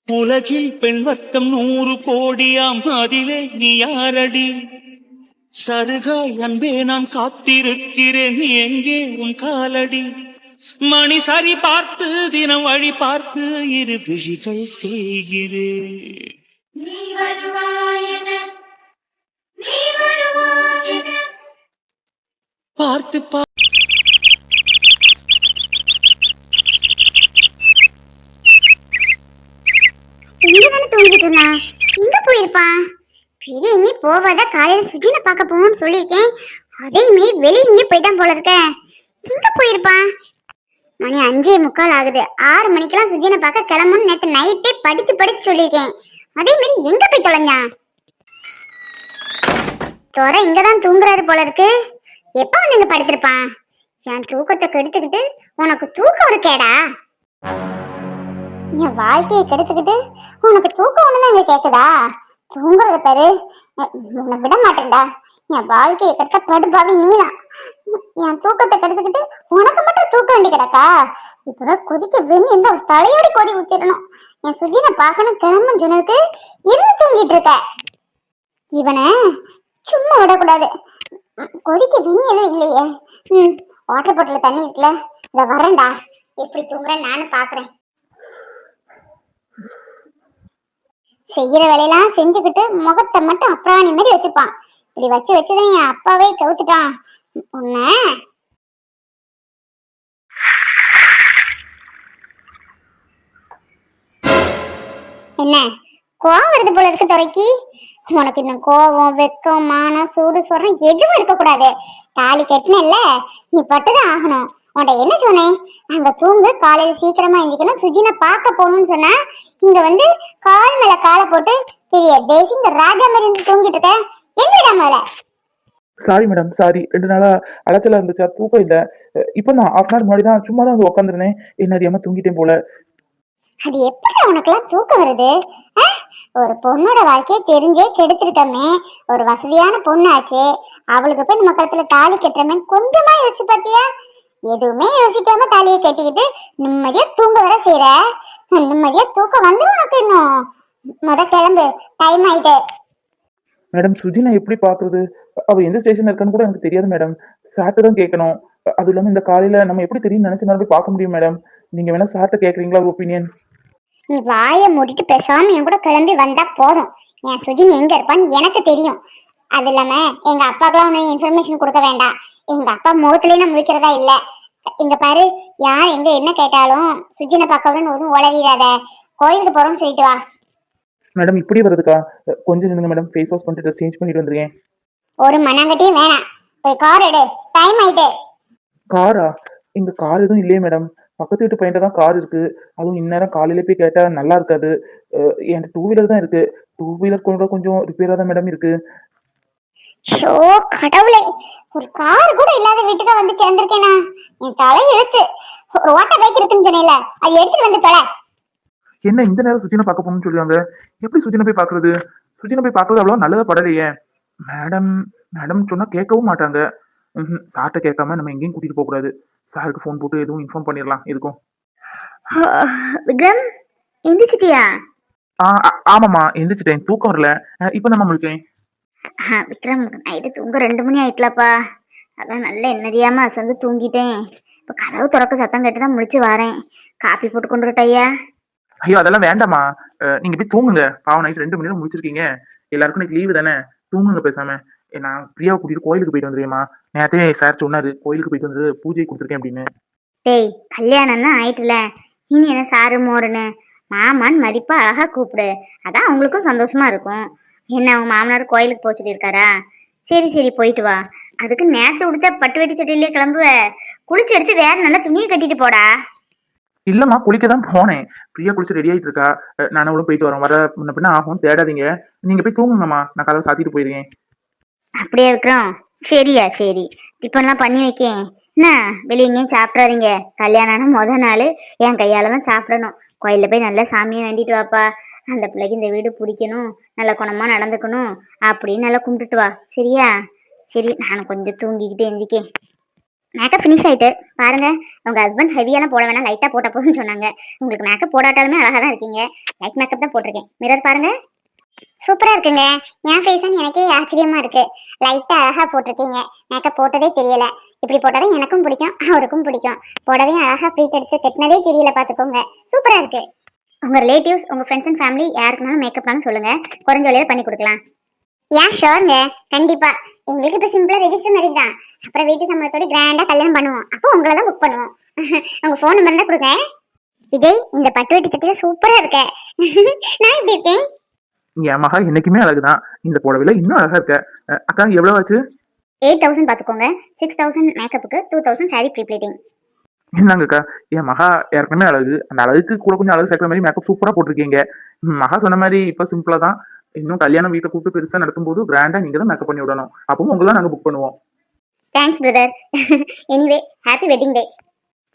உலகில் பெண் வர்க்கம் 100 கோடியாம், அதிலே நீ யாரடி? சருகாய் அன்பே நான் காத்திருக்கிறேன், எங்கே உன் காலடி? மணி சரி பார்த்து தினம் வழி பார்த்து இரு விழிகள் தேய்கிறேன். பார்த்து தூங்கிட்டு இருந்தா எங்க போயிருப்பான்? பெரிய இங்கே போவாத, காலையில சுஜினை பார்க்க போவோம்னு சொல்லியிருக்கேன். அதே மாரி வெளியே இங்கே போயிட்டான் போல இருக்க. எங்க போயிருப்பான்? மணி 5:45 ஆகுது. 6 மணிக்கெல்லாம் சுஜினை பார்க்க கிளம்புன்னு நேற்று நைட்டே படிச்சு சொல்லியிருக்கேன். அதே மாரி எங்க போய் தொலைஞ்சான்? தோற இங்கதான் தூங்குறாரு போல இருக்கு. எப்ப வந்து இங்க படுத்திருப்பான்? என் தூக்கத்தை கெடுத்துக்கிட்டு உனக்கு தூக்கம் ஒரு கேடா? என் வாழ்க்கையை கெடுத்துக்கிட்டு உனக்கு தூக்கம் ஒண்ணுதான் இங்க கேக்குதா? தூங்குறத பாரு, உன்னை விட மாட்டேன்டா. என் வாழ்க்கையை கெடுத்த படுபாவி நீதான். என் தூக்கத்தை கெடுத்துக்கிட்டு உனக்கு மட்டும் தூக்க வேண்டி கிடக்கா? இப்பதான் கொதிக்க வெண்ணி இருந்தா தலையோடி கொதி ஊத்திடணும். என் சுஜினை பார்க்கணும் கிளம்புன்னு சொன்னதுக்கு இருந்து தூங்கிட்டு இருக்க. இவனை சும்மா விடக்கூடாது. கொதிக்க வெண்ணி எதுவும் இல்லையே. வாட்டர் பாட்டில் தண்ணி இருக்குல்ல, இத வரேன்டா. எப்படி தூங்குறேன் நானும் பாக்குறேன். செய்யற வேலையெல்லாம் செஞ்சுக்கிட்டு முகத்தை மட்டும் அப்புறாணி மாதிரி வச்சுப்பான். இப்படி வச்சுதான் என் அப்பாவே கவுத்துட்டான். உன்ன என்ன கோவம் வருது போல இருக்கு துறைக்கு. உனக்கு இன்னும் கோவம், வெக்கம், மானம், சூடு சொரம் எதுவும் இருக்கக்கூடாது. தாலி கட்டினல்ல, நீ பட்டுதான் ஆகணும். உன்ட என்ன சொன்னேன்? அங்க தூங்கு, காலையில சீக்கிரமா எந்திக்கணும், சுஜினை பார்க்க போகணும்னு சொன்னா இங்க வந்து கால் மேல காலை போட்டு பெரிய தேசிங்க ராஜா மாதிரி இருந்து தூங்கிட்டு இருக்க. எங்கடா மேல? Sorry madam, sorry. 2 நாளா அலைச்சலா இருந்துச்சா, தூக்கம் இல்ல. இப்போ நான் ஹாஃப் அன் ஹவர் முன்னாடி தான் சும்மா தான் வந்து உட்காந்துருந்தேன். என்ன அறியாம தூங்கிட்டேன் போல. அது எப்படி உனக்குலாம் தூக்கம் வருது? ஒரு பொண்ணோட வாழ்க்கையை தெரிஞ்சே கெடுத்துருக்கமே. ஒரு வசதியான பொண்ணாச்சு, அவளுக்கு போய் நம்ம கழுத்துல தாலி கட்டுறமே கொஞ்சமா யோசிச்சு பாத்தியா? எதுவுமே யோசிக்காம தாலியை கட்டிக்கிட்டு நிம்மதியா தூங்க வர செய்யற. நிம்மதியா தூக்கம் வந்து உனக்கு இன்னும் முத கிளம்பு, டைம் ஆயிட்டு. மேடம், சுஜினை எப்படி பாக்குறது? அவ எந்த ஸ்டேஷன்ல இருக்கான்னு கூட எனக்கு தெரியாது மேடம். சார்ட்ட தான் கேட்கணும். அதுவும் இல்லாம இந்த காலையில நம்ம எப்படி தெரியும் நினைச்சனால போய் பார்க்க முடியும் மேடம். நீங்க வேணா சார்ட்ட கேக்குறீங்களா ஒரு ஒப்பீனியன்? நீ வாயை மூடிட்டு பேசாம என் கூட கிளம்பி வந்தா போதும். என் சுஜின் எங்க இருப்பான்னு எனக்கு தெரியும். அது இல்லாம எங்க அப்பாக்கெல்லாம் ஒன்னும் இன்ஃபர்மேஷன் கொடுக்க வேண்டாம். எங்க அப்பா முகத்திலேயே நான் முடிக்கிறதா இல்ல. இங்க பாரு, யார் எங்க என்ன கேட்டாலும் சுஜினை பார்க்கணும்னு ஒன்றும் உளறிடாத. கோயிலுக்கு போறோம்னு சொல்லிட்டு வா. மேடம் இப்படி வருதுக்கா? கொஞ்சம் நின்னுங்க மேடம், ஃபேஸ் வாஷ் பண்ணிட்டு சேஞ்ச் பண்ணிட்டு வந்துருக்கேன். ஒரு மண்ணாங்கட்டியும் வேணாம், போய் கார் எடு, டைம் ஆயிட்டு. காரா? இங்க கார் எதுவும் இல்லையே மேடம். பக்கத்து வீட்டு பையன்ட்ட தான் கார் இருக்கு. அதுவும் இந்நேரம் காலையில போய் கேட்டா நல்லா இருக்காது. என்கிட்ட 2 வீலர் தான் இருக்கு. 2 வீலர் கூட கொஞ்சம் ரிப்பேரா தான் மேடம் இருக்கு. ஷோ கடவுளே, ஒரு கார் கூட இல்லாத வீட்டுக்கு வந்து சேர்ந்திருக்கேனா? என் தலை இழுத்து. ஒரு ஓட்ட பைக் இருக்குன்னு சொன்னேல, அது எடுத்துட்டு வந்து தொலை. என்ன இந்த நேரம் சுஜினை பார்க்க போகணும்னு சொல்லுவாங்க? எப்படி சுஜினை போய் பார்க்கறது? சுஜினை போய் பார்க்கறது அவ்வளோ நல்லதா படலையே. மேடம் மேடம் சொன்னா கேட்கவும் மாட்டாங்க. சார்ட்ட கேட்காம நம்ம எங்கேயும் கூட்டிட்டு போக கூடாது. சாருக்கு ஃபோன் போட்டு எதுவும் இன்ஃபார்ம் பண்ணிடலாம் எதுக்கும். விக்ரம், எந்திரிச்சிட்டியா? ஆமாம்மா, எந்திரிச்சிட்டேன். தூக்கம் வரல, இப்போ தான் முடிச்சேன். விக்ரம், நைட்டு தூங்க 2 மணி ஆயிட்டலப்பா. அதான் நல்ல என்னதியாம அசந்து தூங்கிட்டேன். இப்போ கதவு திறக்க சத்தம் கேட்டு தான் முடிச்சு வரேன். காப்பி போட்டு கொண்டு வரட்டையா? ஐயோ அதெல்லாம் வேண்டாமா. நீங்க போய் தூங்குங்க. பாவம் நைட் 2 மணி நேரம் முடிச்சிருக்கீங்க. எல்லாருக்கும் இன்னைக்கு லீவு தானே, தூங்குங்க பேசாம. நான் பிரியாவை கூட்டிட்டு கோயிலுக்கு போயிட்டு வந்துடுவேமா. நேரத்தே சார் சொன்னாரு கோயிலுக்கு போயிட்டு வந்து பூஜை கொடுத்துருக்கேன் அப்படின்னு. டேய், கல்யாணம் தான் ஆயிட்டுல, இனி என்ன சாரு மோருன்னு மாமான்னு மதிப்பா அழகா கூப்பிடு. அதான் அவங்களுக்கும் சந்தோஷமா இருக்கும். என்ன அவங்க மாமனார் கோயிலுக்கு போக சொல்லியிருக்காரா? சரி சரி, போயிட்டு வா. அதுக்கு நேரத்தை உடுத்த பட்டு வெட்டி சட்டையிலேயே கிளம்புவ. குளிச்சு எடுத்து வேற நல்ல துணியை கட்டிட்டு போடா. இல்லம்மா, குளிக்க தான் போனேன். பிரியா குளிச்சு ரெடி ஆயிட்டு இருக்கா. நான் அவளும் போயிட்டு வரேன். வர முன்ன பின்ன ஆகும், தேடாதீங்க. நீங்க போய் தூங்குங்கம்மா, நான் கதவை சாத்திட்டு போயிருக்கேன். அப்படியே இருக்கிறோம். சரியா, சரி. டிஃபன்லாம் பண்ணி வைக்கேன். என்ன வெளியே எங்கேயும் சாப்பிட்றாதீங்க. கல்யாணம் முத நாள் என் கையால தான் சாப்பிடணும். கோயிலில் போய் நல்லா சாமியை வேண்டிட்டு வாப்பா. அந்த பிள்ளைக்கு இந்த வீடு பிடிக்கணும், நல்ல குணமா நடந்துக்கணும் அப்படின்னு நல்லா கும்பிட்டுட்டு வா. சரியா? சரி, நான் கொஞ்சம் தூங்கிக்கிட்டு எந்திக்கேன். மேக்கப் ஃபினிஷ் ஆயிட்டு பாருங்க. உங்க ஹஸ்பண்ட் ஹெவியெல்லாம் போட வேணாம், லைட்டா போட்ட போதுன்னு சொன்னாங்க. உங்களுக்கு மேக்கப் போடாட்டாலுமே அழகா தான் இருக்கீங்க. லைட் மேக்கப் தான் போட்டிருக்கேன். மிரர் பாருங்க, சூப்பரா இருக்குங்க. என் ஃபேஸ் எனக்கே ஆச்சரியமா இருக்கு. லைட்டா அழகா போட்டிருக்கீங்க. மேக்கப் போட்டதே தெரியல. இப்படி போட்டாதான் எனக்கும் பிடிக்கும், அவருக்கும் பிடிக்கும். போடவே அழகா ப்ளீட் எடுத்து கட்டினதே தெரியல, பாத்துக்கோங்க. சூப்பரா இருக்கு. உங்க ரிலேட்டிவ்ஸ், உங்க ஃப்ரெண்ட்ஸ் அண்ட் ஃபேமிலி யாருக்குனாலும் மேக்கப்னாலும் சொல்லுங்க, குறைஞ்ச விலையில பண்ணி கொடுக்கலாம். ஏன் ஷோருங்க, கண்டிப்பா. எங்களுக்கு இப்ப சிம்பிளா ரெஜிஸ்டர் மாதிரி தான். அப்புறம் வீட்டு சம்பளத்தோட கிராண்டா கல்யாணம் பண்ணுவோம். அப்போ உங்களை தான் புக் பண்ணுவோம். உங்க ஃபோன் நம்பர் தான் கொடுங்க. விஜய், இந்த பட்டு வெட்டி சட்டையில சூப்பரா இருக்க. நான் எப்படி இருக்கேன்? என் மகா என்னைக்குமே அழகுதான். இந்த புடவையில இன்னும் அழகா இருக்க. அக்கா எவ்வளவு ஆச்சு? 8,000 பாத்துக்கோங்க. 6,000 மேக்கப்புக்கு, 2,000 சாரி ப்ரீ ப்ளீட்டிங். என்னங்கக்கா, என் மகா ஏற்கனவே அழகு, அந்த அழகுக்கு கூட கொஞ்சம் அழகு சேர்க்கிற மாதிரி மேக்கப் சூப்பரா போட்டிருக்கீங்க. மகா சொன்ன மாதிரி இப்ப சிம்பிளா தான். இன்னும் கல்யாணம் வீட்டை கூப்பிட்டு பெருசா நடத்தும் போது கிராண்டா நீங்க தான் மேக்கப் பண்ணி விடணும். அப்பவும் உங்களை நாங்க புக் பண்ணுவோம். Thanks brother. Anyway, happy wedding day.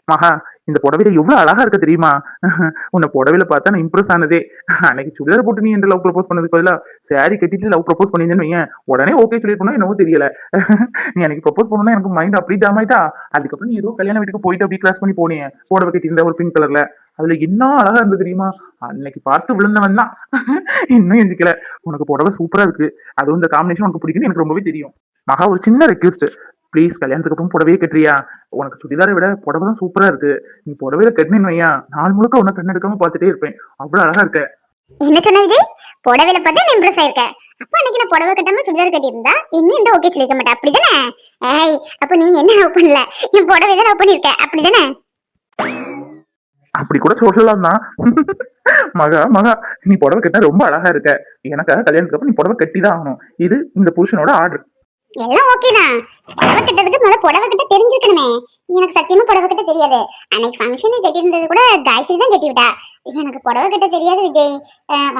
மகா, இந்த புடவையில எவ்வளவு அழகா இருக்க தெரியுமா? உன்னை புடவையில பார்த்தா நான் இம்ப்ரெஸ் ஆனதே. அன்னைக்கு சுடிதார் போட்டு நீ என்ற லவ் ப்ரப்போஸ் பண்ணதுக்கு பதிலா சாரி கட்டிட்டு லவ் ப்ரப்போஸ் பண்ணியிருந்தேன்னு உடனே ஓகே சொல்லிருப்போம். என்னவோ தெரியல. நீ எனக்கு ப்ரப்போஸ் பண்ணா எனக்கு மைண்ட் அப்படி ஜாம் ஆயிட்டா. அதுக்கப்புறம் நீ ஏதோ கல்யாண வீட்டுக்கு போயிட்டு அப்படி கிளாஸ் பண்ணி போனீங்க. புடவை கட்டியிருந்த ஒரு பிங்க் கலர்ல. அதுல என்ன அழகா இருந்தது தெரியுமா? அன்னைக்கு பார்த்து விழுந்தவன் தான். இன்னும் எந்திக்கல. உனக்கு புடவை சூப்பரா இருக்கு. அதுவும் இந்த காம்பினேஷன் உனக்கு பிடிக்குன்னு எனக்கு ரொம்பவே தெரியும். மகா, ஒரு சின்ன ரெக்வெஸ்ட், ப்ளீஸ் கல்யாணத்துக்கு அப்புறம் புடவையே கட்டுறியா? உனக்கு சுடிதாரை விட புடவை தான் சூப்பரா இருக்கு. நீ புடவையில கட்டினு வையா, நாள் முழுக்க உனக்கு கண்ணு எடுக்காம பார்த்துட்டே இருப்பேன். அவ்வளவு அழகா இருக்க. என்ன சொன்ன விஜய்? புடவையில பார்த்தா இம்ப்ரெஸ் ஆயிருக்க. அப்ப அன்னைக்கு நான் புடவை கட்டாம சுடிதார் கட்டியிருந்தா இன்னும் இந்த ஓகே சொல்லிக்க மாட்டேன், அப்படிதானே? ஏய், அப்ப நீ என்ன லவ் பண்ணல, என் புடவை தான் லவ் பண்ணிருக்க, அப்படிதானே? அப்படி கூட சொல்லலாம் தான். மகா மகா, நீ புடவை கட்டினா ரொம்ப அழகா இருக்க. எனக்காக கல்யாணத்துக்கு அப்புறம் நீ புடவை கட்டி தான் ஆகணும். இது இந்த புருஷனோட ஆர்டர். எல்லாம் ஓகே தான். புடவை கட்டுறதுக்கு முதல்ல புடவை கட்ட தெரிஞ்சுக்கணுமே. எனக்கு சத்தியமா புடவை கட்ட தெரியாது. அன்னைக்கு ஃபங்க்ஷன் கட்டியிருந்தது கூட காயத்ரி தான் கட்டி விட்டா. எனக்கு புடவை கட்ட தெரியாது விஜய்.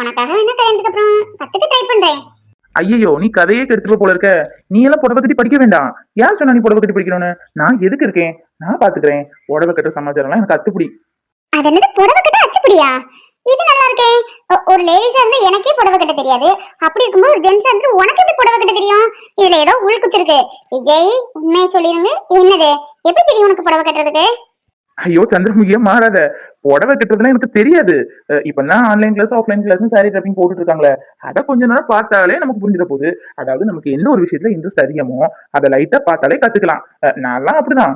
உனக்காக என்ன கல்யாணத்துக்கு அப்புறம் கத்துக்க ட்ரை பண்றேன். ஐயோ, நீ கதையே கெடுத்துட்டு போல இருக்க. நீ எல்லாம் புடவை கட்டி படிக்க வேண்டாம். யார் சொன்னா நீ புடவை கட்டி படிக்கணும்னு? நான் எதுக்கு இருக்கேன்? நான் பாத்துக்கிறேன். புடவை கட்டுற சமாச்சாரம்லாம் எனக்கு அத்துப்படி. அது என்னது, புடவை கட்ட அத்துப்படியா? இது நல்லா இருக்கே. ஒரு லேடிஸா இருந்து எனக்கே புடவை கட்ட தெரியாது. அப்படி இருக்கும்போது ஒரு ஜென்ஸா இருந்து உனக்கு எப்படி புடவை கட்ட தெரியும்? இதுல ஏதோ உள்குத்து இருக்கு. விஜய், உண்மையை சொல்லிருங்க, என்னது, எப்படி தெரியும் உனக்கு புடவை கட்டுறதுக்கு? ஐயோ சந்திரமுகியா, மாறாத. புடவை கட்டுறதுலாம் எனக்கு தெரியாது. இப்பதான் online class offline class sari draping போட்டுட்டு இருக்காங்களே, அதை கொஞ்ச நேரம் பார்த்தாலே நமக்கு புரிஞ்சிட போகுது. அதாவது நமக்கு என்ன ஒரு விஷயத்துல இன்ட்ரெஸ்ட் அதிகமோ அதை லைட்டா பார்த்தாலே கத்துக்கலாம். நான்லாம் அப்படிதான்.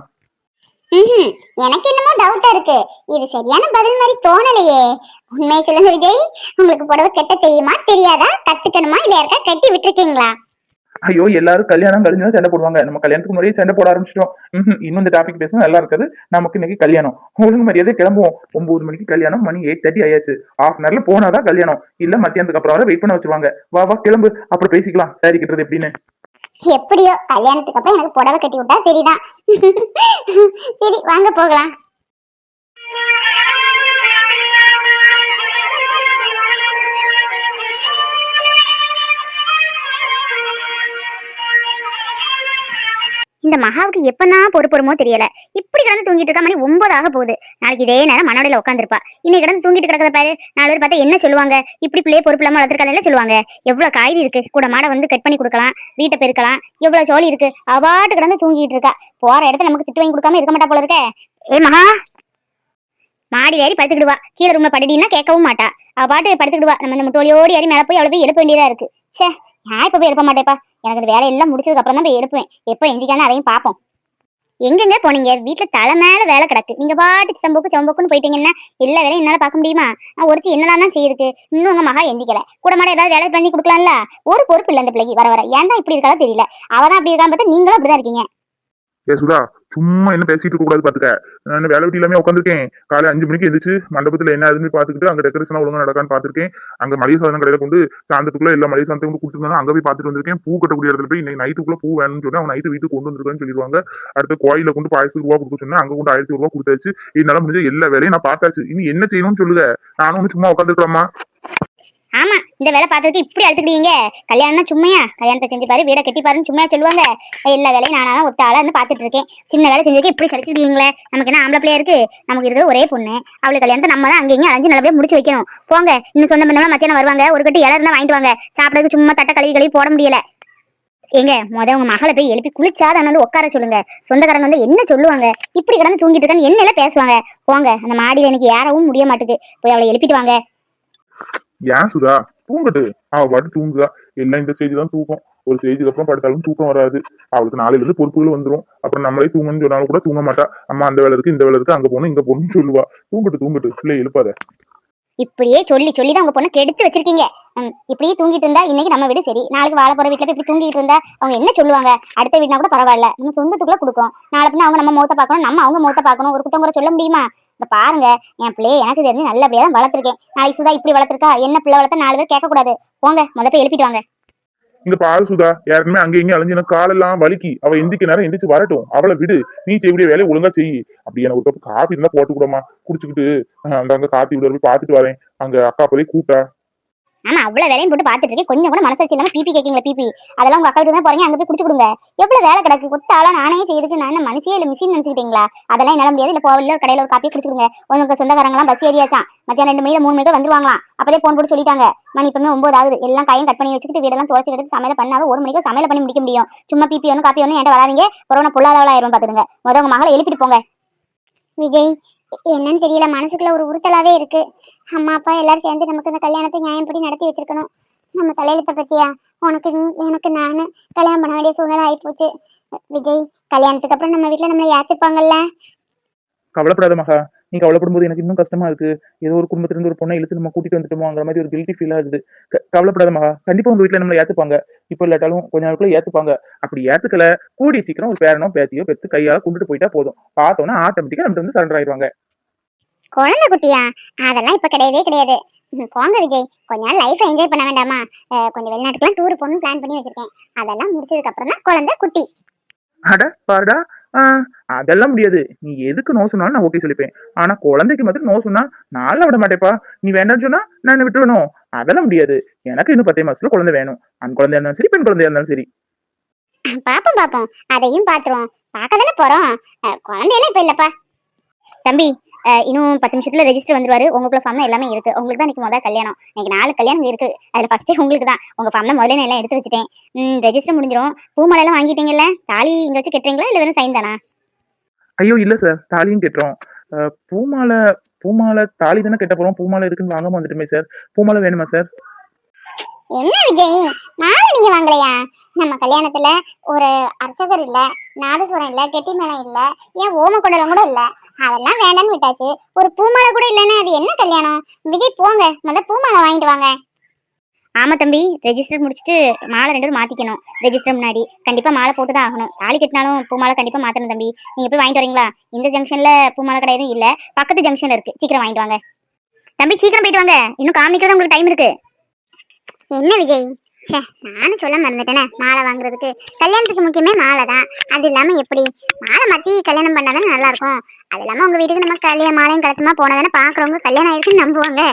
எனக்கு என்னமோ டவுட்டா இருக்கு. இது சரியான பதில் மாதிரி தோணலையே. உண்மையை சொல்லுங்க விஜய், உங்களுக்கு புடவை கட்ட தெரியுமா தெரியாதா? கத்துக்கணுமா இல்ல யாருக்கா கட்டி விட்டுருக்கீங்களா? ஐயோ, எல்லாரும் கல்யாணம் கழிஞ்சுதான் சண்டை போடுவாங்க. நம்ம கல்யாணத்துக்கு முன்னாடியே சண்டை போட ஆரம்பிச்சிட்டோம். இன்னும் இந்த டாபிக் பேச நல்லா இருக்காது. நமக்கு இன்னைக்கு கல்யாணம். ஒழுங்கு மரியாதை கிளம்புவோம். 9 மணிக்கு கல்யாணம், மணி 8:30 ஆயாச்சு. ½ hour போனாதான் கல்யாணம். இல்ல மத்தியானத்துக்கு அப்புறம் வெயிட் பண்ண வச்சிருவாங்க. வா வா கிளம்பு, அப்புறம் பேசிக்கலாம் சாரி கட்டுறது எப்படின்னு. எப்படியோ கல்யாணத்துக்கு அப்புறம் எனக்கு புடவை கட்டி விட்டா சரிதான். சரி, வாங்க போகலாம். இந்த மகாவுக்கு எப்பதான் பொறுப்பொருமோ தெரியல. இப்படி கிடந்து தூங்கிட்டு இருக்கா. மணி 9 ஆக போகுது. நாளைக்கு இதே நேரம் மனோடையில உட்காந்துருப்பா. இன்னைக்கு கிடந்து தூங்கிட்டு கிடக்கிறத பாரு. 4 பேர் பார்த்தா என்ன சொல்லுவாங்க? இப்படி பிள்ளைய பொறுப்பு இல்லாம வளர்த்துருக்கால சொல்லுவாங்க. எவ்வளவு காய்கறி இருக்கு, கூட மாட வந்து கட் பண்ணி கொடுக்கலாம், வீட்டை பெருக்கலாம், எவ்வளவு ஜோலி இருக்கு. அவாட்டு கிடந்து தூங்கிட்டு இருக்கா. போற இடத்துல நமக்கு திட்டு வாங்கி கொடுக்காம இருக்க மாட்டா போல இருக்க. ஏ மகா, மாடி ஏறி படுத்துக்கிடுவா. கீழே ரூம்ல படுடினா கேட்கவும் மாட்டா. அவ பாட்டு படுத்துக்கிடுவா. நம்ம இந்த முட்டோலியோடி ஏறி மேல போய் அவளை போய் எழுப்ப வேண்டியதா இருக்கு. சே, நான் இப்ப போய் எழுப்ப மாட்டேப்பா. எனக்கு இந்த வேலையெல்லாம் முடிச்சதுக்கு அப்புறம் தான் போய் எழுப்புவேன். எப்போ எந்திரிக்கானு அதையும் பார்ப்போம். எங்கெங்க போனீங்க? வீட்டுல தலை மேல வேலை கிடக்கு. நீங்க பாட்டு சம்புக்குன்னு போயிட்டீங்கன்னா எல்லா வேலையும் என்னால பார்க்க முடியுமா? நான் ஒருத்தி என்னதான் செய்யிருக்கு. இன்னும் உங்க மகா எந்திக்கல. கூட மாட ஏதாவது வேலை பண்ணி கொடுக்கலாம்ல. ஒரு பொறுப்பு இல்லை அந்த பிள்ளைக்கு. வர வர ஏன் தான் இப்படி இருக்காலும் தெரியல. அவதான் அப்படி இருக்கான்னு பார்த்தா நீங்களும் அப்படிதான் இருக்கீங்க. ஏ சுதா, சும்மா என்ன பேசிட்டு இருக்க கூடாது பாத்துக்க. நான் வேலை வெட்டி எல்லாமே உட்காந்துருக்கேன். காலை 5 மணிக்கு எந்திரிச்சு மண்டபத்துல என்ன ஆகுதுன்னு பாத்துக்கிட்டு அங்க டெக்கரேஷன் ஒழுங்கா நடக்கான்னு பாத்துருக்கேன். அங்க மளிகை சாதனம் கடையில கொண்டு சாயந்தரத்துக்குள்ள எல்லா மளிகை சாதனத்தையும் கொண்டு கொடுத்துருந்தாங்க. அங்க போய் பாத்துட்டு வந்திருக்கேன். பூ கட்டக்கூடிய இடத்துல போய் இன்னைக்கு நைட்டுக்குள்ள பூ வேணும்னு சொன்னா அவன் நைட்டு வீட்டுக்கு கொண்டு வந்திருக்கான்னு சொல்லிடுவாங்க. அடுத்த கோயில கொண்டு 1000 ரூபா கொடுக்க சொன்னா அங்க கொண்டு 1000 ரூபா கொடுத்தாச்சு. இதனால முடிஞ்ச எல்லா வேலையும் நான் பார்த்தாச்சு. இனி என்ன செய்யணும்னு சொல்லுங்க. நானும் ஒண்ணு சும்மா உட்காந்துருக்கலாமா? ஆமா, இந்த வேலை பார்த்ததுக்கு இப்படி அழுத்துக்கிட்டீங்க. கல்யாணம்னா சும்மையா? கல்யாணத்தை செஞ்சு பாரு, வீடை கட்டி பாருன்னு சும்மையா சொல்லுவாங்க. எல்லா வேலையும் நானா ஒத்த ஆளா இருந்து பாத்துட்டு இருக்கேன். சின்ன வேலை செஞ்சதுக்கு இப்படி சளிச்சுட்டீங்களே. நமக்கு என்ன ஆம்பளை பிள்ளையா இருக்கு? நமக்கு இருக்கிறது ஒரே பொண்ணு. அவளுக்கு கல்யாணத்தை நம்ம தான் அங்கேயும் அலைஞ்சு நல்லபடியா முடிச்சு வைக்கணும். போங்க, இன்னும் சொந்த பண்ணலாம். மத்தியானம் வருவாங்க. ஒரு கட்டி இலை இருந்தா வாங்கிட்டு வாங்க. சாப்பிடறதுக்கு சும்மா தட்டை கழுவி போட முடியல. ஏங்க உங்க மகளை போய் எழுப்பி குளிச்சாதான் வந்து உட்கார சொல்லுங்க. சொந்தக்காரங்க வந்து என்ன சொல்லுவாங்க? இப்படி கிடந்து தூங்கிட்டு இருக்கான்னு என்ன எல்லாம் பேசுவாங்க. போங்க, அந்த மாடியில எனக்கு ஏறவும் முடிய மாட்டுது. போய் அவளை எழுப்பிட்டு வாங்க. ஏன் சுதா தூங்கட்டு, அவ பாட்டு தூங்குதா. எல்லாம் இந்த ஸ்டேஜ் தான் தூக்கம். ஒரு ஸ்டேஜுக்கு அப்புறம் படுத்தாலும் தூக்கம் வராது. அவளுக்கு நாளையில இருந்து பொறுப்புகள் வந்துடும். அப்புறம் நம்மளே தூங்கணும்னு சொன்னாலும் கூட தூங்க மாட்டா. அம்மா அந்த வேலை இருக்கு, இந்த வேலை இருக்கு, அங்க போகணும் இங்க போகணும்னு சொல்லுவா. தூங்கட்டு பிள்ளை எழுப்பாத. இப்படியே சொல்லிதான் உங்க பொண்ணை கெடுத்து வச்சிருக்கீங்க. இப்படியே தூங்கிட்டு இருந்தா இன்னைக்கு நம்ம வீடு சரி, நாளைக்கு வாழ போற வீட்டுல போய் இப்படி தூங்கிட்டு இருந்தா அவங்க என்ன சொல்லுவாங்க? அடுத்த வீடுனா கூட பரவாயில்ல, நம்ம சொந்தத்துக்குள்ள கொடுக்கும். நாளை பின்ன அவங்க நம்ம முகத்தை பார்க்கணும், நம்ம அவங்க முகத்தை பார்க்கணும். ஒரு குத்தம் கூட சொல்ல முடியுமா? இந்த பாருங்க, என் பிள்ளைய எனக்கு தெரிஞ்சு நல்லபடியா தான் வளர்த்துருக்கேன். நாளைக்கு சுதா இப்படி வளர்த்துருக்கா, என்ன பிள்ளை வளர்த்தா 4 பேர் கேட்க கூடாது. போங்க, போய் எழுப்பிட்டு வாங்க. இங்க பாரு சுதா, யாருக்குமே அங்க இங்க அலைஞ்சு எனக்கு காலெல்லாம் வலிக்கி. அவ எந்திக்க நேரம் எந்திரிச்சு வரட்டும், அவளை விடு. நீ செய்யக்கூடிய வேலையை ஒழுங்கா செய். அப்படி எனக்கு ஒரு கப் காப்பி இருந்தா போட்டு கூடமா, குடிச்சுக்கிட்டு அங்க காப்பி விட போய் பாத்துட்டு வரேன். அங்க அக்கா போய் கூட்டா. ஆனா அவ்வளவு வேலையும் போட்டு பாத்துட்டு இருக்கேன், கொஞ்சம் கூட மனசாட்சி இல்லாம பிபி கேக்கீங்களா? பிபி அதெல்லாம் உங்க அக்கா வீட்டு தான் போறீங்க, அங்க போய் குடிச்சு கொடுங்க. எவ்வளவு வேலை கிடக்கு, கொத்த ஆளா நானே செய்யறதுக்கு. நான் என்ன மனுஷியே இல்ல மிஷின் நினைச்சுக்கிட்டீங்களா? அதெல்லாம் என்னால முடியாது. இல்ல போகல, கடையில ஒரு காப்பியை குடிச்சுடுங்க. உங்க சொந்தக்காரங்களாம் பஸ் ஏரியாச்சான், மத்தியானம் 2 மணிக்கு 3 மணிக்கு வந்துருவாங்களாம். அப்பதே போன் போட்டு சொல்லிட்டாங்க. மணி இப்பமே 9 ஆகுது. எல்லாம் கையும் கட் பண்ணி வச்சுக்கிட்டு வீடெல்லாம் துடைச்சு எடுத்து சமையல் பண்ணாத 1 மணிக்கு சமையல் பண்ணி முடிக்க முடியும். சும்மா பிபி ஒன்று காப்பி ஒன்று என்கிட்ட வராதீங்க. கொரோனா பொல்லாதவளா ஆயிரும் பாத்துடுங்க. உங்க மகளை எழுப்பிட்டு போங்க. விஜய், என்னன்னு தெரியல, மனசுக்குள்ள ஒரு உறுத்தலாவே இருக்கு. அம்மா அப்பா எல்லாரும் சேர்ந்து நமக்கு இந்த கல்யாணத்தை நியாயப்படி நடத்தி வச்சிருக்கணும். நம்ம தலையெழுத்த பத்தியா? உனக்கு நீ, எனக்கு நானு, கல்யாணம் பண்ண வேண்டிய சூழ்நிலை ஆயிப்போச்சு. விஜய், கல்யாணத்துக்கு அப்புறம் நம்ம வீட்டுல நம்மளை ஏத்துப்பாங்கல்ல? கவலைப்படாத மகா. நீ கவலைப்படும் போது எனக்கு இன்னும் கஷ்டமா இருக்கு. ஏதோ ஒரு குடும்பத்துல இருந்து ஒரு பொண்ணை இழுத்து நம்ம கூட்டிட்டு வந்துட்டோமோங்கிற மாதிரி ஒரு கில்ட்டி ஃபீல் ஆகுது. கவலைப்படாத மகா, கண்டிப்பா உங்க வீட்டுல நம்மளை ஏத்துப்பாங்க. இப்போ இல்லாட்டாலும் கொஞ்ச நாளுக்குள்ள ஏத்துப்பாங்க. அப்படி ஏத்துக்கல, கூடிய சீக்கிரம் ஒரு பேரனோ பேத்தியோ பெத்து கையால கொண்டுட்டு போயிட்டா போதும். பார்த்தோன்னா ஆட்டோமேட்டிக்கா நம்ம வந்து சரண்டர் ஆயிடுவாங்க. குழந்தை குட்டியா? அதெல்லாம் இப்ப கிடையவே கிடையாது. போங்க விஜய், கொஞ்ச நாள் லைஃப் என்ஜாய் பண்ண வேண்டாமா? கொஞ்சம் வெளிநாட்டுக்குலாம் டூர் போகணும்னு பிளான் பண்ணி வச்சிருக்கேன். அதெல்லாம் முடிச்சதுக்கு அப்புறம் தான் குழந்தை குட்டி. அட பாருடா, அதெல்லாம் முடியாது. நீ எதுக்கு நோ சொன்னாலும் நான் ஓகே சொல்லிப்பேன். ஆனா குழந்தைக்கு மட்டும் நோ சொன்னா நான் விட மாட்டேப்பா. நீ வேண்டாம்னு சொன்னா நான் என்ன விட்டுருவேணும்? அதெல்லாம் முடியாது. எனக்கு இன்னும் 10 மாசத்துல குழந்தை வேணும். ஆண் குழந்தையா இருந்தாலும் சரி, பெண் குழந்தையா இருந்தாலும் சரி. பாப்போம், அதையும் பாத்துருவோம். பார்க்க தானே போறோம். குழந்தையெல்லாம் இப்ப இல்லப்பா. தம்பி, இன்னும் 10 நிமிஷத்துல ரெஜிஸ்டர் வந்துருவாரு. உங்களுக்குள்ள ஃபார்ம் எல்லாமே இருக்கு. உங்களுக்கு தான் இன்னைக்கு முதல் கல்யாணம். இன்னைக்கு 4 கல்யாணம் இருக்கு. அதுல ஃபர்ஸ்டே உங்களுக்கு தான். உங்க ஃபார்ம்ல முதல்ல எல்லாம் எடுத்து வச்சுட்டேன். ரெஜிஸ்டர் முடிஞ்சிடும். பூமாலை எல்லாம் வாங்கிட்டீங்கல்ல? தாலி இங்க வச்சு கட்டுறீங்களா இல்ல வெறும் சைன் தானா? ஐயோ இல்ல சார், தாலியும் கட்டுறோம். பூமாலை தாலி தானே கட்ட போறோம். பூமாலை இருக்குன்னு வாங்காம வந்துட்டுமே சார். பூமாலை வேணுமா சார்? என்ன விஜய், மாலை நீங்க வாங்கலையா? நம்ம கல்யாணத்துல ஒரு அர்ச்சகர் இல்ல, நாதஸ்வரம் இல்ல, கெட்டி மேளம் இல்ல, ஏன் ஓம குண்டலம் கூட இல்ல. அதெல்லாம் வேண்டாம்னு விட்டாச்சு. ஒரு பூமாலை கூட இல்லைன்னா அது என்ன கல்யாணம்? விஜய் போங்க, முதல்ல பூமாலை வாங்கிட்டு வாங்க. ஆமா தம்பி, ரெஜிஸ்டர் முடிச்சுட்டு மாலை 2 மாத்திக்கணும். ரெஜிஸ்டர் முன்னாடி கண்டிப்பா மாலை போட்டுதான் ஆகணும். தாலி கட்டினாலும் பூமாலை கண்டிப்பா மாத்தணும் தம்பி. நீங்க போய் வாங்கிட்டு வரீங்களா? இந்த ஜங்ஷன்ல பூமாலை கடை எதுவும் இல்ல, பக்கத்து ஜங்ஷன்ல இருக்கு. சீக்கிரம் வாங்கிட்டு வாங்க தம்பி, சீக்கிரம் போயிட்டு வாங்க. இன்னும் காமிக்கிறதா உங்களுக்கு டைம் இருக்கு. என்ன விஜய், நானும் சொல்ல மறந்துட்டேனே. மாலை வாங்குறதுக்கு கல்யாணத்துக்கு முக்கியமே மாலை தான். அது இல்லாம எப்படி மாலை மாத்தி கல்யாணம் பண்ணாதானே நல்லா இருக்கும். அது இல்லாம உங்க வீட்டுக்கு நம்ம கல்யாணம் மாலையும் கலசமா போனதானே பாக்குறவங்க கல்யாணம் ஆயிருக்குன்னு நம்புவாங்க.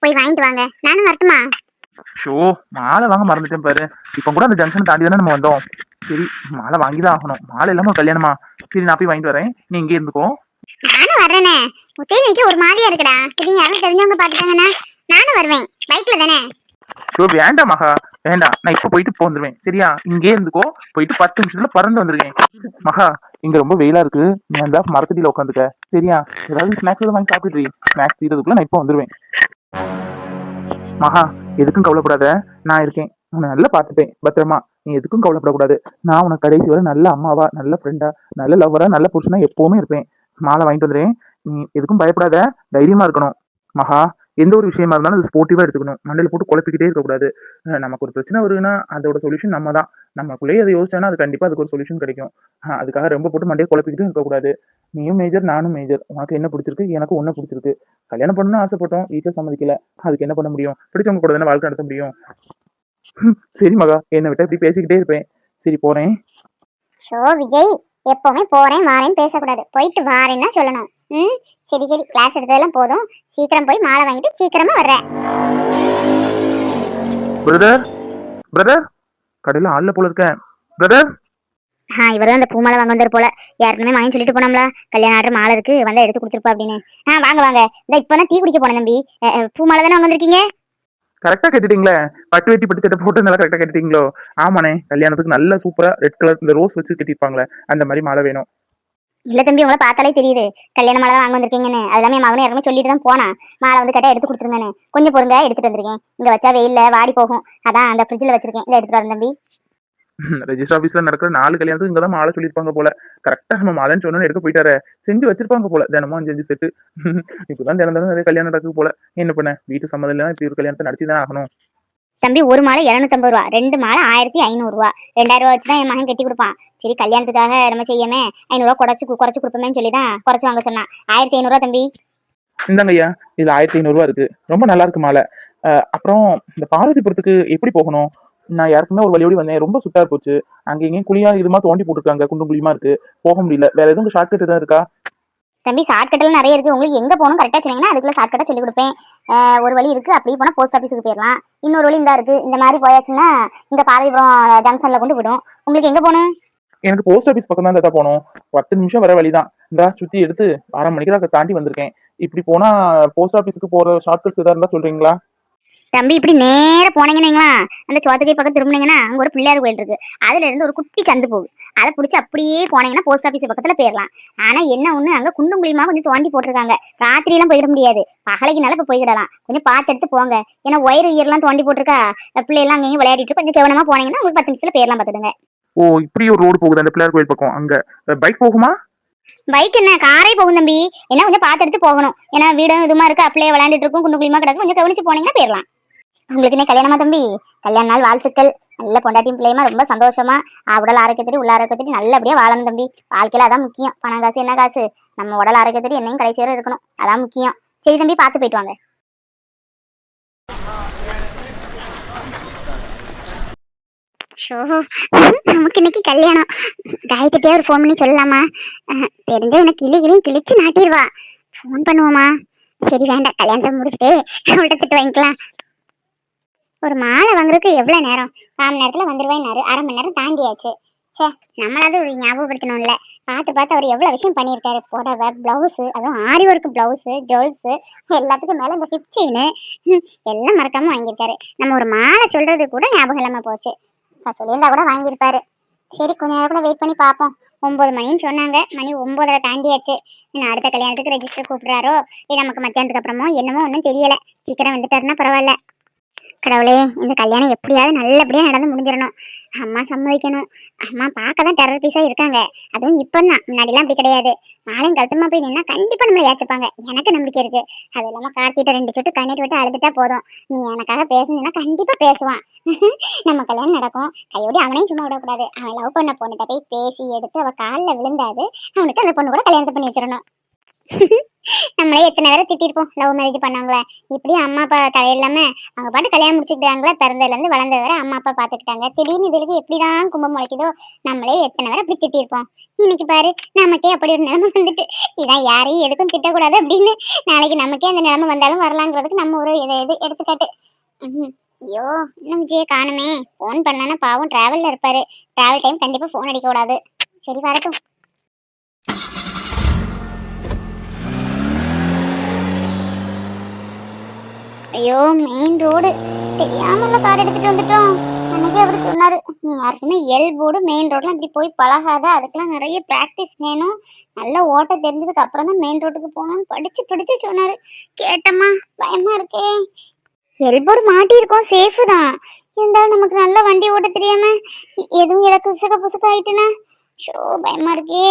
போய் வாங்கிட்டு வாங்க. நானும் வரட்டுமா? ஷோ, மாலை வாங்க மறந்துட்டேன் பாரு. இப்ப கூட அந்த ஜங்ஷன் தாண்டி தானே நம்ம வந்தோம். சரி, மாலை வாங்கிதான் ஆகணும். மாலை இல்லாம ஒரு கல்யாணமா? சரி, நான் போய் வாங்கிட்டு வரேன். நீ இங்கே இருந்துக்கோ. நானும் வர்றேனே. முத்தையனுக்கு ஒரு மாதிரியா இருக்குடா. சரி, யாரும் தெரிஞ்சவங்க பாத்துட்டாங்கன்னா நானும் வருவேன். பைக்ல தானே? ஷோ, வேண்டாம் மகா, வேண்டாம். நான் இப்ப போயிட்டு வந்துருவேன். சரியா? இங்கே இருந்துக்கோ. போயிட்டு 10 நிமிஷத்துல பறந்து வந்திருக்கேன். மகா, இங்க ரொம்ப வெயிலா இருக்கு. நீ அந்த மரத்தடியில உட்காந்துக்க. சரியா? ஏதாவது ஸ்நாக்ஸ் எதாவது வாங்கி சாப்பிட்டு. ஸ்நாக்ஸ் தீரதுக்குள்ள நான் இப்ப வந்துருவேன். மகா, எதுக்கும் கவலைப்படாத, நான் இருக்கேன். உன்னை நல்லா பார்த்துப்பேன் பத்திரமா. நீ எதுக்கும் கவலைப்படக்கூடாது. நான் உனக்கு கடைசி வரை நல்ல அம்மாவா, நல்ல ஃப்ரெண்டா, நல்ல லவ்வரா, நல்ல புருஷனா எப்பவுமே இருப்பேன். மாலை வாங்கிட்டு வந்துடுறேன். நீ எதுக்கும் பயப்படாத, தைரியமா இருக்கணும். மகா, எந்த ஒரு விஷயமா இருந்தாலும் அது ஸ்போர்ட்டிவா எடுத்துக்கணும். மண்டையில போட்டு குழப்பிக்கிட்டே இருக்கக்கூடாது. நமக்கு ஒரு பிரச்சனை வருதுன்னா அதோட சொல்யூஷன் நம்ம தான். நமக்குள்ளேயே அதை யோசிச்சோன்னா அது கண்டிப்பா அதுக்கு ஒரு சொல்யூஷன் கிடைக்கும். அதுக்காக ரொம்ப போட்டு மண்டையை குழப்பிக்கிட்டு இருக்கக்கூடாது. நீயும் மேஜர், நானும் மேஜர். உனக்கு என்ன பிடிச்சிருக்கு, எனக்கு ஒன்னும் பிடிச்சிருக்கு. கல்யாணம் பண்ணணும்னு ஆசைப்பட்டோம், வீட்டில் சம்மதிக்கல. அதுக்கு என்ன பண்ண முடியும்? பிடிச்சவங்க கூட தானே வாழ்க்கை நடத்த முடியும். சரி மகா, என்னை விட்ட இப்படி பேசிக்கிட்டே இருப்பேன். சரி, போறேன். ஷோ விஜய், எப்பவுமே போறேன் வாரேன்னு பேசக்கூடாது. போயிட்டு வாரேன்னா சொல்லணும். சரி, கிளாஸ் எடுத்ததெல்லாம் போதும். சீக்கிரம் போய் மாலை வாங்கிட்டு சீக்கிரமா வர்றேன். பிரதர், கடையில ஆள்ல போல இருக்கேன். பிரதர், இவர் தான் அந்த பூ மாலை வாங்க வந்தாரு போல. யாருக்குமே வாங்கி சொல்லிட்டு போனோம்ல, கல்யாணம் ஆடுற மாலை இருக்கு, வந்தா எடுத்து கொடுத்துருப்பா அப்படின்னு. வாங்க. இந்த இப்பதான் டீ குடிக்க போனேன் தம்பி. பூ மாலை தானே வாங்க வந்திருக்கீங்க? கரெக்டா கேட்டுட்டீங்களே. பட்டு வெட்டி பட்டு சட்டை போட்டு நல்லா கரெக்டா கேட்டுட்டீங்களோ? ஆமாண்ணே, கல்யாணத்துக்கு நல்ல சூப்பரா ரெட் கலர் இந்த ரோஸ் வச்சு கட்டிருப்பாங்களே அந்த மாதிரி மாலை வேணும். இல்ல தம்பி, உங்களை பார்த்தாலே தெரியுது கல்யாண மாலை தான் வாங்க வந்திருக்கீங்கன்னு. அதெல்லாம் என் மகனே இறங்க சொல்லிட்டு தான் போனா, மாலை வந்து கேட்டா எடுத்து கொடுத்துருங்கன்னு. கொஞ்சம் பொறுங்க, எடுத்துட்டு வந்திருக்கேன். இங்க வச்சா வெயில்ல வாடி போகும், அதான் அந்த ஃப்ரிட்ஜில் வச்சிருக்கேன். இதை எடுத்துட்டு வரேன் தம்பி. ரெஜிஸ்டர் ஆஃபீஸ்ல நடக்கிற 4 கல்யாணத்துக்கு இங்கதான் மாலை சொல்லியிருப்பாங்க போல. கரெக்டா நம்ம மாலைன்னு சொன்னோன்னு எடுக்க போயிட்டாரு. செஞ்சு வச்சிருப்பாங்க போல, தினமும் 5 செட்டு. இப்பதான் தினம் நிறைய கல்யாணம் நடக்குது போல. என்ன பண்ண, வீட்டு சம்மதம் இல்லைன்னா இப்படி ஒரு கல்யாணத்தை நடத்தி தான் ஆகணும். தம்பி, ஒரு மாலை 250 ரூபா, 2 மாலை 1500 ரூபா, 2000 ரூபா வச்சுதான் என் மகன் கட்டி கொடுப்பான். சரி, கல்யாணத்துக்காக நம்ம செய்யாம 500 ரூபா குறைச்சு கொடுப்போமேன்னு சொல்லிதான் குறைச்சு வாங்க சொன்னான். 1500 ரூபா தம்பி. இந்தாங்க ஐயா, இதுல 1500 ரூபா இருக்கு. ரொம்ப நல்லா இருக்கு மாலை. அப்புறம் இந்த பார்வதிபுரத்துக்கு எப்படி போகணும்? நான் யாருக்குமே ஒரு வழியோடி வந்தேன், ரொம்ப சுட்டா போச்சு. அங்க இங்கேயும் குழியா இதுமா தோண்டி போட்டுருக்காங்க, குண்டும் குழியுமா இருக்கு, போக முடியல. வேற எதுவும் ஷார்ட்கட் எதாவது இருக்கா? தம்பி, ஷார்ட்கட்லாம் நிறைய இருக்கு. உங்களுக்கு எங்க போகணும் கரெக்டா சொன்னீங்கன்னா அதுக்குள்ள ஷார்ட்கட்டா சொல்லி கொடுப்பேன். ஒரு வழி இருக்கு, அப்படியே போனா போஸ்ட் ஆஃபீஸுக்கு போயிடலாம். இன்னொரு வழி இந்த இருக்கு. இந்த மாதிரி போயாச்சுன்னா இந்த பாரதிபுரம் ஜங்ஷன்ல கொண்டு விடும். உங்களுக்கு எங்க போகணும்? எனக்கு போஸ்ட் ஆஃபீஸ் பக்கம் தான் போகணும். 10 நிமிஷம் வர வழிதான். இந்த சுத்தி எடுத்து 1/2 மணிக்கு தாண்டி வந்திருக்கேன். இப்படி போனா போஸ்ட் ஆஃபீஸுக்கு போற ஷார்ட்கட்ஸ் ஏதாவது இருந்தா சொல்றீங்களா? தம்பி, இப்படி நேர போனீங்கன்னா அந்த சோத்தகை பக்கம் திரும்பினீங்கன்னா அங்க ஒரு பிள்ளையார் கோயில் இருக்கு. அதுல இருந்து ஒரு குட்டி சந்து போகுது. அதை பிடிச்சி அப்படியே போனீங்கன்னா போஸ்ட் ஆஃபீஸ் பக்கத்துல போயிடலாம். ஆனா என்ன ஒண்ணு, அங்க குண்டும் குழியுமா கொஞ்சம் தோண்டி போட்டிருக்காங்க. ராத்திரி எல்லாம் போயிட முடியாது, பகலைக்குனால இப்ப போய்கிடலாம். கொஞ்சம் பார்த்து எடுத்து போங்க. ஏன்னா ஒயர் ஈரெல்லாம் தோண்டி போட்டிருக்கா. பிள்ளை எல்லாம் அங்கேயும் விளையாடிட்டு கொஞ்சம் கவனமா போனீங்கன்னா உங்களுக்கு 10 நிமிஷத்துல போயிடலாம் பாத்துடுங்க. ஓ, இப்படி ஒரு ரோடு போகுது அந்த பிள்ளையார் கோயில் பக்கம். அங்க பைக் போகுமா? பைக் என்ன, காரே போகும் தம்பி. என்ன கொஞ்சம் பார்த்து எடுத்து போகணும். ஏன்னா வீடும் இதுமா இருக்கு, அப்படியே விளையாண்டுட்டு இருக்கும், குண்டு குழியுமா கிடக்கும். கொஞ்சம் கவனிச்சு போனீங்கன்னா போயிடலாம். உங்களுக்கு என்ன கல்யாணமா தம்பி? கல்யாண நாள் வாழ்த்துக்கள். நல்ல பொண்டாட்டியும் பிள்ளையுமா ரொம்ப சந்தோஷமா உடல் ஆரோக்கியத்தடி உள்ள ஆரோக்கியத்தடி நல்லபடியா வாழணும் தம்பி. வாழ்க்கையில அதான் முக்கியம். பணம் காசு என்ன காசு, நம்ம உடல் ஆரோக்கியத்தடி என்னையும் கடைசி வரை இருக்கணும், அதான் முக்கியம். சரி தம்பி, பார்த்து போயிட்டு வாங்க. நமக்கு இன்னைக்கு கல்யாணம். காயத்திட்டே ஒரு ஃபோன் பண்ணி சொல்லலாமா? தெரிஞ்ச எனக்கு கிளிகளையும் கிழிச்சு நாட்டிடுவா. ஃபோன் பண்ணுவோமா? சரி வேண்டாம், கல்யாணத்தை முடிச்சுட்டு அவள்கிட்ட திட்டு வாங்கிக்கலாம். ஒரு மாலை வாங்குறதுக்கு எவ்வளவு நேரம்? 1/4 மணி நேரத்துல வந்துருவேன்னாரு. 1/2 மணி நேரம் தாண்டியாச்சு. சே, நம்மளாவது ஒரு ஞாபகப்படுத்தணும்ல. பார்த்து அவர் எவ்வளவு விஷயம் பண்ணியிருக்காரு. புடவை, பிளவுஸ், அதுவும் ஆரி ஒர்க் பிளவுஸ், ஜுவல்ஸ், எல்லாத்துக்கும் மேல இந்த ஹிப் செயின் எல்லாம் மறக்காம வாங்கியிருக்காரு. நம்ம ஒரு மாலை சொல்றது கூட ஞாபகம் இல்லாம போச்சு. சொல்லியிருந்தா கூட வாங்கியிருப்பாரு. சரி, கொஞ்ச நேரம் கூட வெயிட் பண்ணி பார்ப்போம். 9 மணின்னு சொன்னாங்க, மணி 9:30 தாண்டியாச்சு. நான் அடுத்த கல்யாணத்துக்கு ரெஜிஸ்டர் கூப்பிடுறாரோ இது நமக்கு மத்தியானத்துக்கு அப்புறமோ என்னமோ ஒன்றும் தெரியல. சீக்கிரம் வந்துட்டாருன்னா பரவாயில்ல. கடவுளே, இந்த கல்யாணம் எப்படியாவது நல்லபடியா நடந்து முடிஞ்சிடணும். அம்மா சம்மதிக்கணும். அம்மா பார்க்கதான் டெரர் பீஸா இருக்காங்க. அதுவும் இப்பதான், முன்னாடிலாம் அப்படி கிடையாது. நாளையும் கழுத்தமா போய் நின்னா கண்டிப்பா நம்மளை ஏற்றுப்பாங்க, எனக்கு நம்பிக்கை இருக்கு. அது இல்லாம கார்த்திட்ட 2 சொட்டு கண்ணீர் விட்டு அழுதுட்டா போதும். நீ எனக்காக பேசுனீங்கன்னா கண்டிப்பா பேசுவான். நம்ம கல்யாணம் நடக்கும். கையோடி அவனையும் சும்மா விடக்கூடாது. அவன் லவ் பண்ண பொண்ணுகிட்ட போய் பேசி எடுத்து அவ காலில் விழுந்தாது. அவனுக்கு அந்த பொண்ணு கூட கல்யாணத்தை பண்ணி வச்சிடணும். நம்மளே எத்தனை பேரை திட்டிருப்போம் லவ் மேரேஜ் பண்ணவங்கள. இப்படி அம்மா அப்பா தலையில்லாம அவங்க பாட்டு கல்யாணம் முடிச்சுக்கிட்டாங்களா, பிறந்ததுல இருந்து வளர்ந்தது வரை அம்மா அப்பா பாத்துக்கிட்டாங்க. திடீர்னு இதுக்கு எப்படிதான் கும்பம் முளைக்குதோ, நம்மளே எத்தனை பேரை அப்படி திட்டிருப்போம். இன்னைக்கு பாரு, நமக்கே அப்படி ஒரு நிலைமை வந்துட்டு. இதான் யாரையும் எதுக்கும் திட்டக்கூடாது அப்படின்னு. நாளைக்கு நமக்கே அந்த நிலைமை வந்தாலும் வரலாங்கிறதுக்கு நம்ம ஒரு இது எடுத்துக்காட்டு. ஐயோ, இன்னும் விஜய காணுமே. போன் பண்ணலான்னா பாவம் டிராவல்ல இருப்பாரு. டிராவல் டைம் கண்டிப்பா போன் அடிக்க கூடாது. சரி, வரட்டும். ஐயோ, மெயின் ரோடு தெரியாமல கார் எடுத்துட்டு வந்துட்டோம். அன்னைக்கு அவர் சொன்னாரு, நீ யாருக்குமே எல் போர்டு மெயின் ரோட்லாம் இப்படி போய் பழகாத, அதுக்கெல்லாம் நிறைய பிராக்டிஸ் வேணும், நல்லா ஓட்ட தெரிஞ்சதுக்கு அப்புறம் தான் மெயின் ரோட்டுக்கு போகணும்னு படிச்சு சொன்னாரு. கேட்டம்மா, பயமா இருக்கே. எல் போர்டு மாட்டியிருக்கோம், சேஃபு தான். இருந்தாலும் நமக்கு நல்ல வண்டி ஓட்ட தெரியாம எதுவும் இலக்கு புசுக்க ஆயிட்டுனா ஷோ, பயமா இருக்கே.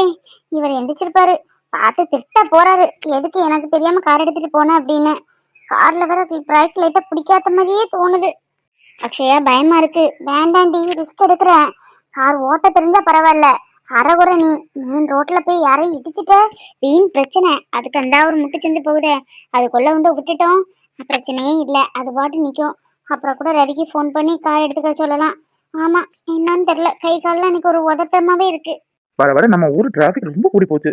இவர் எந்திரிச்சிருப்பாரு, பார்த்து திட்ட போறாரு, எதுக்கு எனக்கு தெரியாம கார் எடுத்துட்டு போன அப்படின்னு. கார்ல வர பிரேக் லைட்டா பிடிக்காத மாதிரியே தோணுது. அக்ஷயா, பயமா இருக்கு. வேண்டாண்டி, ரிஸ்க் எடுக்கிறேன். கார் ஓட்ட தெரிஞ்சா பரவாயில்ல, அறகுற நீ மெயின் ரோட்ல போய் யாரையும் இடிச்சுட்ட வீண் பிரச்சனை. அதுக்கு அந்த ஒரு முட்டு செஞ்சு போகுதே, அதுக்குள்ள வந்து விட்டுட்டோம் பிரச்சனையே இல்லை, அது பாட்டு நிற்கும். அப்புறம் கூட ரவிக்கு ஃபோன் பண்ணி கார் எடுத்துக்க சொல்லலாம். ஆமா, என்னன்னு தெரியல, கை கால்லாம் எனக்கு ஒரு உதட்டமாவே இருக்கு. வர வர நம்ம ஊர் டிராஃபிக் ரொம்ப கூடி போச்சு.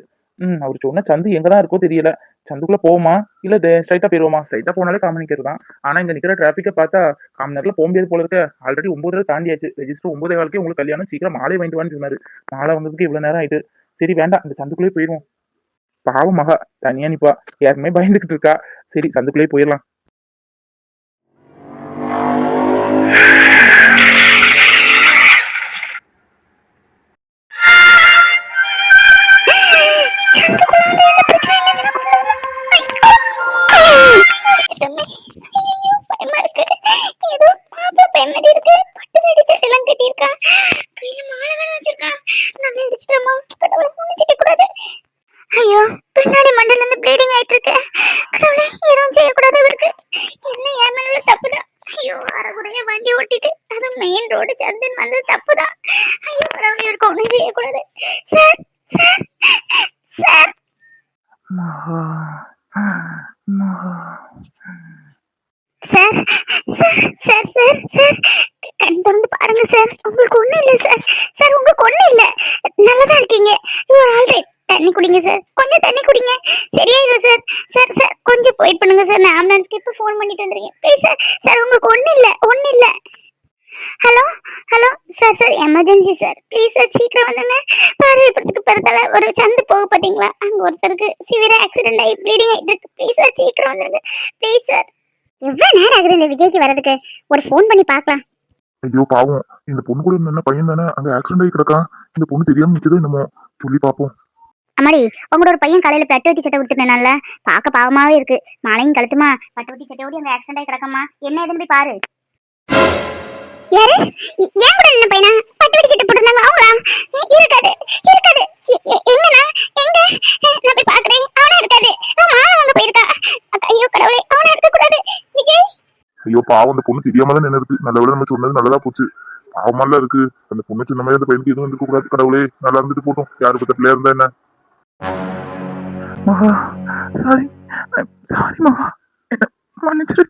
அவர் சொன்ன சந்து எங்கதான் இருக்கோ தெரியல. சந்துக்குள்ள போவோமா இல்ல ஸ்ட்ரைட்டா போயிருவோமா? ஸ்ட்ரைட்டா போனாலே காமனிக்கிறது தான். ஆனா இங்க நிக்கிற டிராபிக்கை பார்த்தா காமன் நேரத்துல போக முடியாது போல இருக்க. ஆல்ரெடி 9:30 தாண்டியாச்சு. ரெஜிஸ்டர் 9:15 உங்களுக்கு கல்யாணம், சீக்கிரம் மாலை வாங்கிட்டு வான்னு சொன்னாரு. மாலை வந்ததுக்கு இவ்வளவு நேரம் ஆயிட்டு. சரி வேண்டாம், இந்த சந்துக்குள்ளே போயிடுவோம். பாவம் மகா தனியா நிப்பா, யாருமே பயந்துகிட்டு இருக்கா. சரி, சந்துக்குள்ளே போயிடலாம். பின்னாடி மண்டல இருந்து ப்ளீடிங் ஆயிட்டு இருக்கு. கடவுளே, எதுவும் செய்யக்கூடாது இவருக்கு. என்ன என் மேல உள்ள தப்புதான். ஐயோ, அரைகுறையா வண்டி ஓட்டிட்டு அது மெயின் ரோடு சந்தன் வந்தது தப்புதான். ஐயோ கடவுளே, இவருக்கு ஒண்ணும் செய்யக்கூடாது. சார் சார் சார் மகா மகா சார் சார் சார் சார் கண் திறந்து பாருங்க சார். உங்களுக்கு ஒண்ணும் இல்ல சார். சார் உங்களுக்கு ஒண்ணும் இல்ல, நல்லதா இருக்கீங்க. ஆல்ரைட். தண்ணி குடிங்க சார், கொஞ்சம் தண்ணி குடிங்க, சரியாயிடும் சார். சார் சார் கொஞ்சம் வெயிட் பண்ணுங்க சார், நான் ஆம்புலன்ஸ்க்கு இப்போ ஃபோன் பண்ணிட்டு வந்துருக்கேன் ப்ளீஸ் சார். சார் உங்களுக்கு ஒண்ணும் இல்ல, ஒண்ணும் இல்ல. Hello hello sir, sir emergency sir, please sir சீக்கிரம் வந்துங்க. பார்வைப்படுறதுக்கு பிறத்தால ஒரு சந்து போக பார்த்தீங்களா, அங்க ஒருத்தருக்கு சிவியரா ஆக்சிடென்ட் ஆகி ப்ளீடிங் ஆகிட்டு இருக்கு. ப்ளீஸ் சார் சீக்கிரம் வந்துருங்க ப்ளீஸ் சார். எவ்வளவு நேரம் ஆகுது இந்த விஜய்க்கு வர்றதுக்கு? ஒரு ஃபோன் பண்ணி பார்க்கலாம். ஐயோ பாவம், இந்த பொண்ணு கூட என்ன பையன் தானே அங்க ஆக்சிடென்ட் ஆகி கிடக்கான். இந்த பொண்ணு தெரியாம நிக்குதோ என்னமோ, சொல்லி பாப்போம். அம்மாடி, உங்களோட ஒரு பையன் காலையில பட்டுவட்டி சட்டை கொடுத்துட்டேனால பார்க்க பாவமாவே இருக்கு. மாலையும் கழுத்துமா பட்டுவட்டி சட்டையோட அந்த ஆக்சிடென்ட் ஆகி கிடக்கம்மா. என்ன ஏதுன்னு போய் பாரு. யாரு? ஏன் கூட என்ன பையனா பட்டுவட்டி சட்டை போட்டுருந்தாங்க? அவங்களா? இருக்காது இருக்காது. எங்கண்ணா எங்க? நான் போய் பாக்குறேன். அவனா இருக்காது. மாலை வாங்க போயிருக்கா. ஐயோ கடவுளே, அவனா இருக்க கூடாது. விஜய், ஐயோ பாவம், அந்த பொண்ணு தெரியாம தான் என்ன இருக்கு. நல்ல விட நம்ம சொன்னது நல்லதா போச்சு. பாவமால இருக்கு அந்த பொண்ணு. சின்ன மாதிரி அந்த பையனுக்கு எதுவும் இருக்க கூடாது. கடவுளே, நல்லா இருந்துட்டு போட்டோம். யாரு பத்த பிள்ளையா இருந்தா என்ன. மகா சாரி சாரி மகா, என்ன மன்னிச்சிரு.